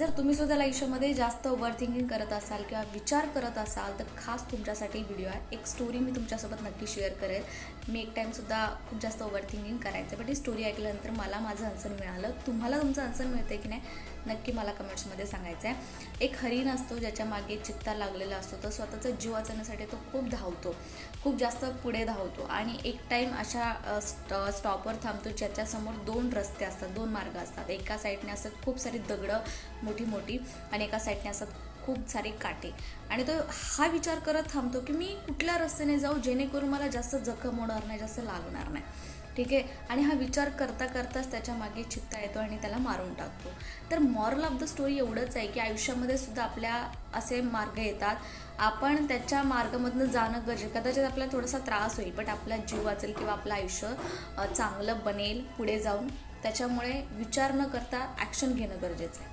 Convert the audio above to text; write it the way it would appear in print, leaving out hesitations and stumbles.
जर तुम्ही सुद्धा आयुष्यामध्ये जास्त ओव्हर थिंकिंग करत असाल किंवा विचार करत असाल तर खास तुमच्यासाठी व्हिडिओ आहे. एक स्टोरी मी तुमच्यासोबत नक्की शेअर करेल. मी एक टाईमसुद्धा खूप जास्त ओव्हर थिंकिंग करायचं, बट ही स्टोरी ऐकल्यानंतर मला माझं आन्सर मिळालं. तुम्हाला तुमचं आन्सर मिळते की नाही नक्की मला कमेंट्समध्ये सांगायचं आहे. एक हरीण असतो ज्याच्या मागे चित्ता लागलेला असतो. तो स्वतःचा जीव वाचवण्यासाठी तो खूप धावतो, खूप जास्त पुढे धावतो आणि एक टाईम अशा स्टॉपवर थांबतो ज्याच्यासमोर 2 रस्ते असतात, 2 मार्ग असतात. एका साईडने असतात खूप सारी दगडं मोठी मोठी आणि एका साईडने असतात खूप सारे काटे. आणि तो हा विचार करत थांबतो की मी कुठल्या रस्त्याने जाऊ जेणेकरून मला जास्त जखम होणार नाही, जास्त लागणार नाही. ठीक आहे. आणि हा विचार करता करताच त्याच्या मागे चित्ता येतो आणि त्याला मारून टाकतो. तर मॉरल ऑफ द स्टोरी एवढंच आहे की आयुष्यामध्ये सुद्धा आपल्या असे मार्ग येतात, आपण त्याच्या मार्गामधनं जाणं गरजेचं. कदाचित आपल्याला थोडासा त्रास होईल, बट आपला जीव वाचेल किंवा आपलं आयुष्य चांगलं बनेल पुढे जाऊन. त्याच्यामुळे विचार न करता ॲक्शन घेणं गरजेचं आहे.